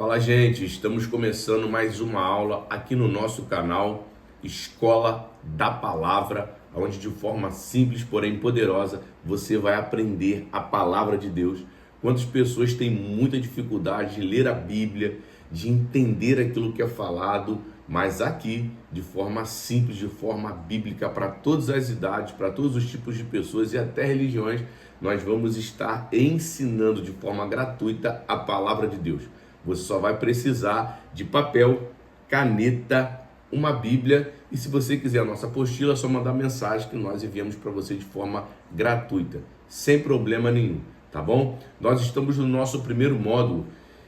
Fala, gente, estamos começando mais uma aula aqui no nosso canal Escola da Palavra, onde de forma simples, porém poderosa, você vai aprender a palavra de Deus. Quantas pessoas têm muita dificuldade de ler a Bíblia, de entender aquilo que é falado, mas aqui, de forma simples, de forma bíblica, para todas as idades, para todos os tipos de pessoas e até religiões, nós vamos estar ensinando de forma gratuita a palavra de Deus. Você só vai precisar de papel, caneta, uma Bíblia, e se você quiser a nossa apostila, é só mandar mensagem que nós enviamos para você de forma gratuita, sem problema nenhum, tá bom? Nós estamos no nosso primeiro módulo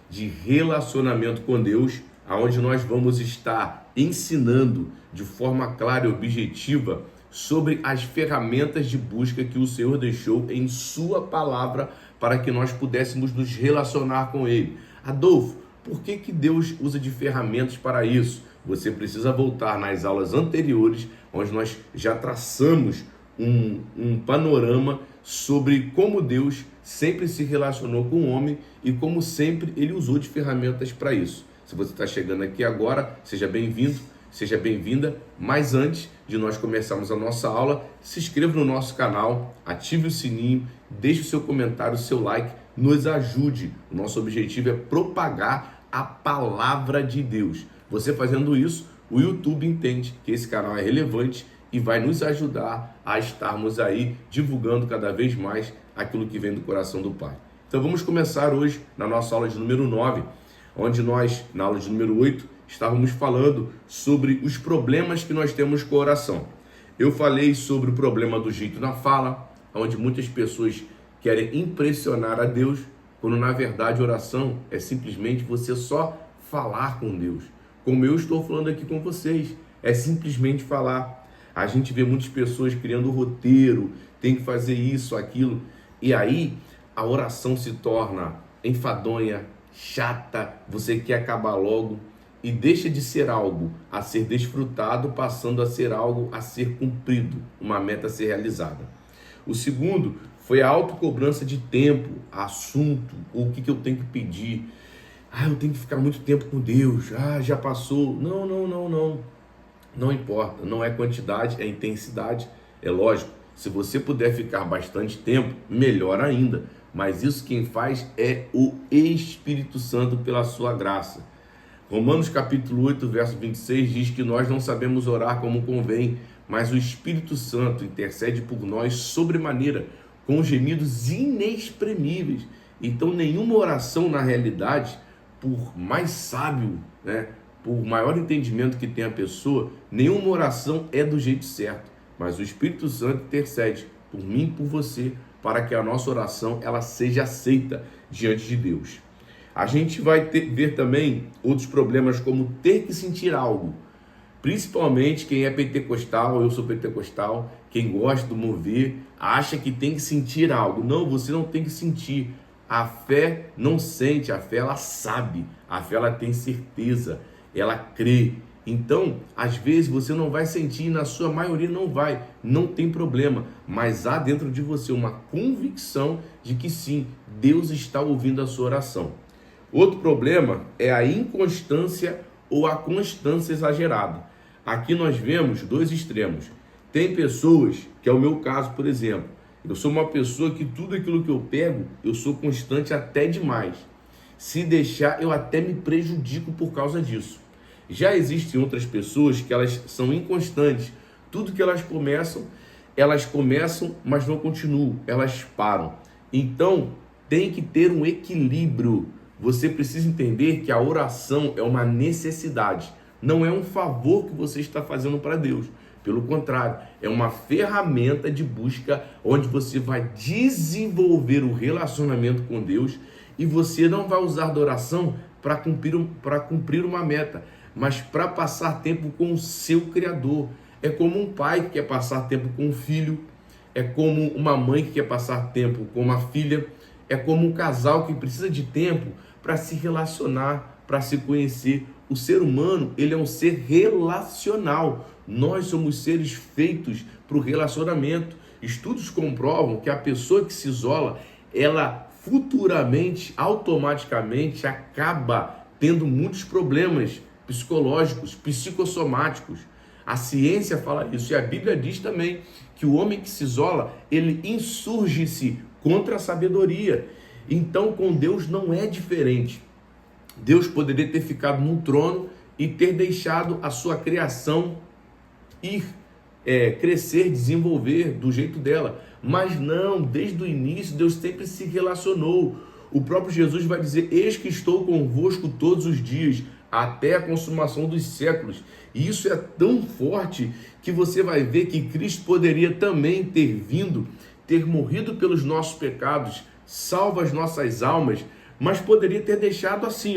de relacionamento com Deus, onde nós vamos estar ensinando de forma clara e objetiva sobre as ferramentas de busca que o Senhor deixou em sua palavra para que nós pudéssemos nos relacionar com Ele. Adolfo, por que Deus usa de ferramentas para isso? Você precisa voltar nas aulas anteriores, onde nós já traçamos um panorama sobre como Deus sempre se relacionou com o homem e como sempre Ele usou de ferramentas para isso. Se você está chegando aqui agora, seja bem-vindo, seja bem-vinda. Mas antes de nós começarmos a nossa aula, se inscreva no nosso canal, ative o sininho, deixe o seu comentário, o seu like, nos ajude. O nosso objetivo é propagar a palavra de Deus. Você fazendo isso, o YouTube entende que esse canal é relevante e vai nos ajudar a estarmos aí divulgando cada vez mais aquilo que vem do coração do Pai. Então vamos começar hoje na nossa aula de número 9, onde nós, na aula de número 8, estávamos falando sobre os problemas que nós temos com a oração. Eu falei sobre o problema do jeito na fala, onde muitas pessoas querem impressionar a Deus, quando na verdade oração é simplesmente você só falar com Deus. Como eu estou falando aqui com vocês, é simplesmente falar. A gente vê muitas pessoas criando roteiro, tem que fazer isso, aquilo, e aí a oração se torna enfadonha, chata, você quer acabar logo e deixa de ser algo a ser desfrutado, passando a ser algo a ser cumprido, uma meta a ser realizada. O segundo foi a autocobrança de tempo, assunto, o que eu tenho que pedir. Eu tenho que ficar muito tempo com Deus, já passou. Não importa, não é quantidade, é intensidade. É lógico, se você puder ficar bastante tempo, melhor ainda. Mas isso quem faz é o Espírito Santo pela sua graça. Romanos capítulo 8, verso 26 diz que nós não sabemos orar como convém, mas o Espírito Santo intercede por nós sobremaneira, com gemidos inexprimíveis. Então nenhuma oração na realidade, por mais sábio, por maior entendimento que tenha a pessoa, nenhuma oração é do jeito certo. Mas o Espírito Santo intercede por mim e por você, para que a nossa oração ela seja aceita diante de Deus. A gente vai ver também outros problemas, como ter que sentir algo. Principalmente quem é pentecostal, eu sou pentecostal, quem gosta do mover, acha que tem que sentir algo. Não, você não tem que sentir. A fé não sente, a fé ela sabe, a fé ela tem certeza, ela crê. Então, às vezes você não vai sentir, na sua maioria não tem problema, mas há dentro de você uma convicção de que sim, Deus está ouvindo a sua oração. Outro problema é a inconstância ou a constância exagerada. Aqui nós vemos dois extremos. Tem pessoas, que é o meu caso, por exemplo, eu sou uma pessoa que tudo aquilo que eu pego, eu sou constante até demais. Se deixar, eu até me prejudico por causa disso. Já existem outras pessoas que elas são inconstantes. Tudo que elas começam, mas não continuam, elas param. Então, tem que ter um equilíbrio. Você precisa entender que a oração é uma necessidade, não é um favor que você está fazendo para Deus. Pelo contrário, é uma ferramenta de busca onde você vai desenvolver o relacionamento com Deus e você não vai usar da oração para cumprir uma meta, mas para passar tempo com o seu Criador. É como um pai que quer passar tempo com um filho, é como uma mãe que quer passar tempo com uma filha, é como um casal que precisa de tempo para se relacionar, para se conhecer. O ser humano, ele é um ser relacional. Nós somos seres feitos para o relacionamento. Estudos comprovam que a pessoa que se isola, ela futuramente, automaticamente, acaba tendo muitos problemas psicológicos, psicossomáticos. A ciência fala isso e a Bíblia diz também que o homem que se isola, ele insurge-se contra a sabedoria. Então com Deus não é diferente. Deus poderia ter ficado no trono e ter deixado a sua criação ir crescer, desenvolver do jeito dela. Mas não, desde o início Deus sempre se relacionou. O próprio Jesus vai dizer: eis que estou convosco todos os dias, até a consumação dos séculos. E isso é tão forte que você vai ver que Cristo poderia também ter vindo, ter morrido pelos nossos pecados, salvo as nossas almas, mas poderia ter deixado assim,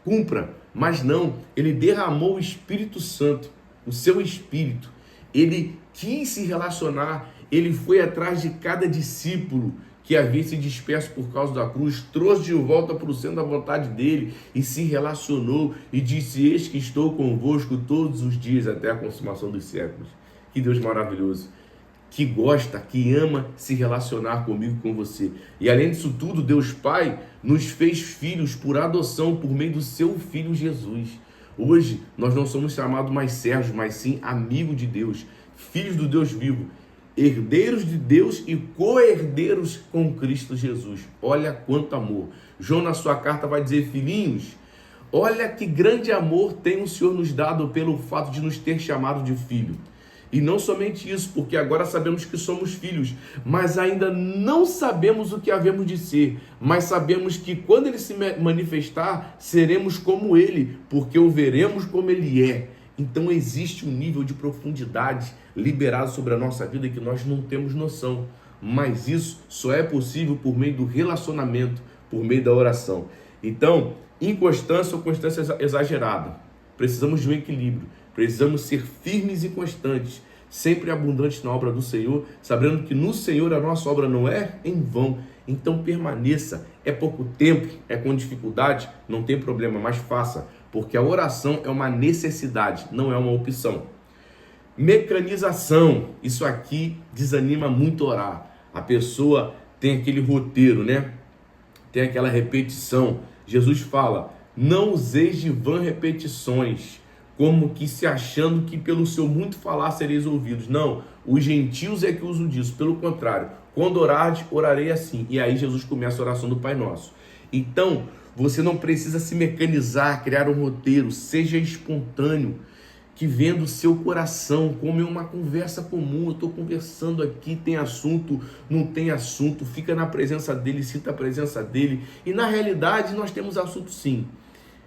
cumpra. Mas não, ele derramou o Espírito Santo, o seu Espírito. Ele quis se relacionar, ele foi atrás de cada discípulo que havia se disperso por causa da cruz, trouxe de volta para o centro da vontade dele e se relacionou e disse: eis que estou convosco todos os dias até a consumação dos séculos. Que Deus maravilhoso, que gosta, que ama se relacionar comigo, com você. E além disso tudo, Deus Pai nos fez filhos por adoção por meio do seu Filho Jesus. Hoje nós não somos chamados mais servos, mas sim amigos de Deus, filhos do Deus vivo, herdeiros de Deus e co-herdeiros com Cristo Jesus. Olha quanto amor. João, na sua carta, vai dizer: filhinhos, olha que grande amor tem o Senhor nos dado pelo fato de nos ter chamado de filho. E não somente isso, porque agora sabemos que somos filhos, mas ainda não sabemos o que havemos de ser, mas sabemos que quando ele se manifestar, seremos como ele, porque o veremos como ele é. Então existe um nível de profundidade liberado sobre a nossa vida que nós não temos noção, mas isso só é possível por meio do relacionamento, por meio da oração. Então, inconstância ou constância exagerada, precisamos de um equilíbrio, precisamos ser firmes e constantes, sempre abundantes na obra do Senhor, sabendo que no Senhor a nossa obra não é em vão. Então permaneça, é pouco tempo, é com dificuldade, não tem problema, mas faça, porque a oração é uma necessidade, não é uma opção. Mecanização, isso aqui desanima muito orar. A pessoa tem aquele roteiro, né? Tem aquela repetição. Jesus fala: não useis de vã repetições, como que se achando que pelo seu muito falar sereis ouvidos. Não, os gentios é que usam disso. Pelo contrário, quando orardes, orarei assim. E aí Jesus começa a oração do Pai Nosso. Então, você não precisa se mecanizar, criar um roteiro, seja espontâneo, que vem do seu coração, como é uma conversa comum. Eu estou conversando aqui, tem assunto, não tem assunto, fica na presença dele, sinta a presença dele. E na realidade nós temos assunto sim.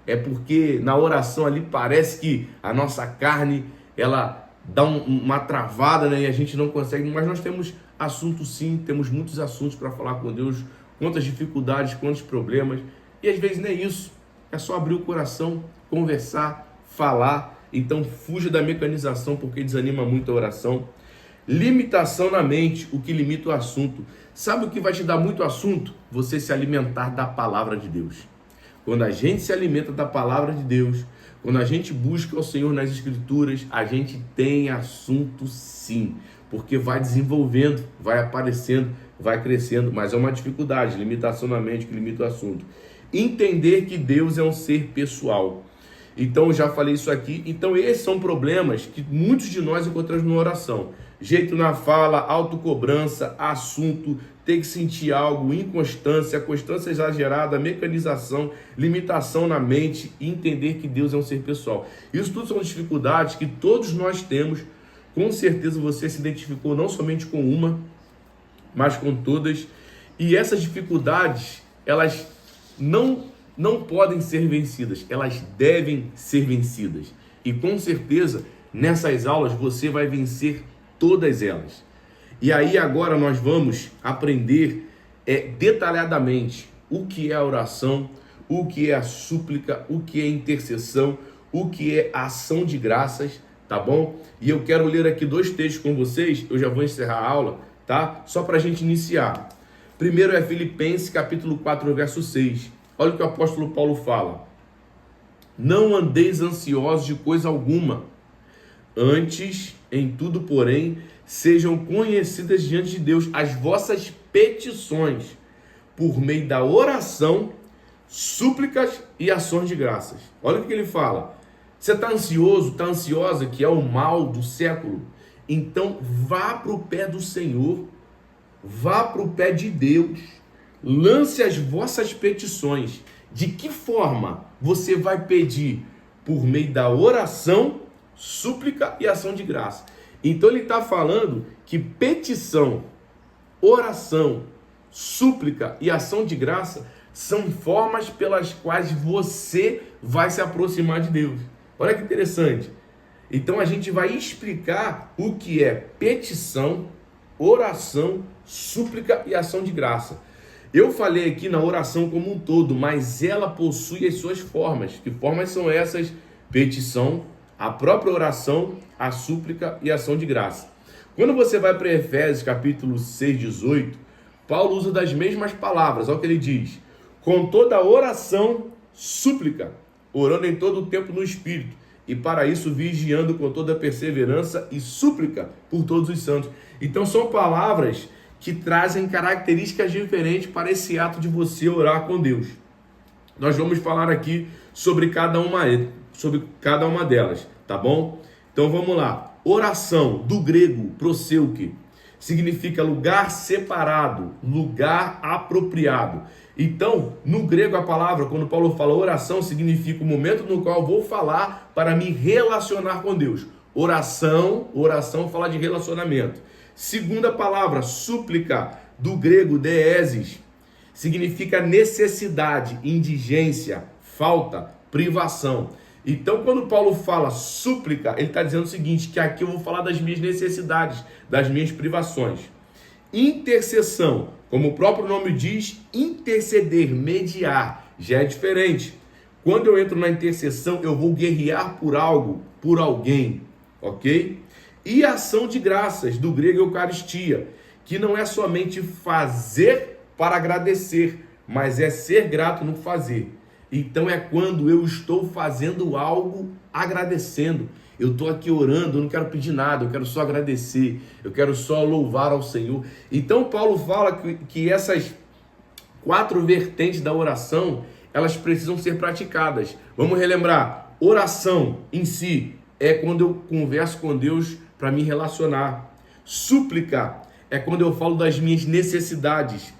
É porque na oração ali parece que a nossa carne, ela dá uma travada, né? E a gente não consegue, mas nós temos assunto sim, temos muitos assuntos para falar com Deus, quantas dificuldades, quantos problemas. E às vezes não é isso, é só abrir o coração, conversar, falar. Então fuja da mecanização, porque desanima muito a oração. Limitação na mente, o que limita o assunto. Sabe o que vai te dar muito assunto? Você se alimentar da palavra de Deus. Quando a gente se alimenta da palavra de Deus, quando a gente busca o Senhor nas Escrituras, a gente tem assunto sim, porque vai desenvolvendo, vai aparecendo, vai crescendo, mas é uma dificuldade, limitação na mente que limita o assunto. Entender que Deus é um ser pessoal. Então, eu já falei isso aqui. Então, esses são problemas que muitos de nós encontramos na oração. Jeito na fala, autocobrança, assunto, ter que sentir algo, inconstância, constância exagerada, mecanização, limitação na mente e entender que Deus é um ser pessoal. Isso tudo são dificuldades que todos nós temos. Com certeza você se identificou não somente com uma, mas com todas. E essas dificuldades, elas não podem ser vencidas, elas devem ser vencidas. E com certeza, nessas aulas, você vai vencer todas elas. E aí agora nós vamos aprender detalhadamente o que é a oração, o que é a súplica, o que é intercessão, o que é a ação de graças, tá bom? E eu quero ler aqui 2 textos com vocês, eu já vou encerrar a aula, tá? Só para a gente iniciar. Primeiro é Filipenses capítulo 4, verso 6. Olha o que o apóstolo Paulo fala: não andeis ansiosos de coisa alguma, antes, em tudo, porém, sejam conhecidas diante de Deus as vossas petições, por meio da oração, súplicas e ações de graças. Olha o que ele fala. Você está ansioso, está ansiosa, que é o mal do século? Então vá para o pé do Senhor, vá para o pé de Deus, lance as vossas petições. De que forma você vai pedir? Por meio da oração, súplica e ação de graça. Então ele está falando que petição, oração, súplica e ação de graça são formas pelas quais você vai se aproximar de Deus. Olha que interessante. Então a gente vai explicar o que é petição, oração, súplica e ação de graça. Eu falei aqui na oração como um todo, mas ela possui as suas formas. Que formas são essas? Petição, a própria oração, a súplica e a ação de graça. Quando você vai para Efésios capítulo 6, 18, Paulo usa das mesmas palavras. Olha o que ele diz. Com toda oração, súplica, orando em todo o tempo no Espírito, e para isso vigiando com toda perseverança e súplica por todos os santos. Então são palavras que trazem características diferentes para esse ato de você orar com Deus. Nós vamos falar aqui sobre cada uma delas, tá bom? Então vamos lá. Oração, do grego, proseuche, significa lugar separado, lugar apropriado. Então, no grego a palavra, quando Paulo fala oração, significa o momento no qual eu vou falar para me relacionar com Deus. Oração fala de relacionamento. Segunda palavra, súplica, do grego deesis, significa necessidade, indigência, falta, privação. Então, quando Paulo fala súplica, ele está dizendo o seguinte, que aqui eu vou falar das minhas necessidades, das minhas privações. Intercessão, como o próprio nome diz, interceder, mediar, já é diferente. Quando eu entro na intercessão, eu vou guerrear por algo, por alguém, ok? E ação de graças, do grego eucaristia, que não é somente fazer para agradecer, mas é ser grato no fazer. Então é quando eu estou fazendo algo agradecendo. Eu estou aqui orando, eu não quero pedir nada, eu quero só agradecer, eu quero só louvar ao Senhor. Então Paulo fala que essas 4 vertentes da oração, elas precisam ser praticadas. Vamos relembrar, oração em si é quando eu converso com Deus para me relacionar. Súplica é quando eu falo das minhas necessidades.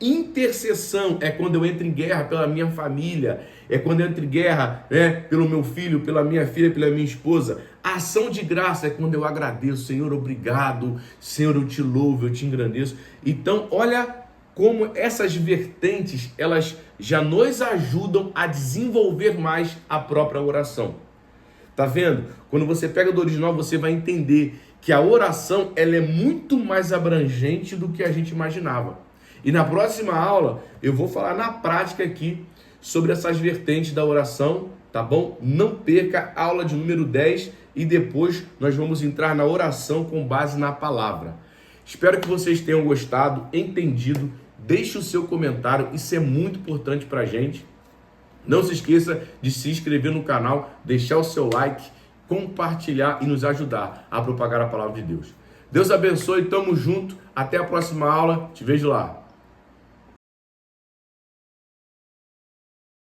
Intercessão é quando eu entro em guerra pela minha família, é quando eu entro em guerra, pelo meu filho, pela minha filha, pela minha esposa. A ação de graça é quando eu agradeço, Senhor, obrigado, Senhor, eu te louvo, eu te engrandeço. Então, olha como essas vertentes, elas já nos ajudam a desenvolver mais a própria oração. Tá vendo? Quando você pega do original, você vai entender que a oração, ela é muito mais abrangente do que a gente imaginava. E na próxima aula, eu vou falar na prática aqui sobre essas vertentes da oração, tá bom? Não perca a aula de número 10 e depois nós vamos entrar na oração com base na palavra. Espero que vocês tenham gostado, entendido. Deixe o seu comentário, isso é muito importante pra gente. Não se esqueça de se inscrever no canal, deixar o seu like, compartilhar e nos ajudar a propagar a palavra de Deus. Deus abençoe, tamo junto, até a próxima aula, te vejo lá.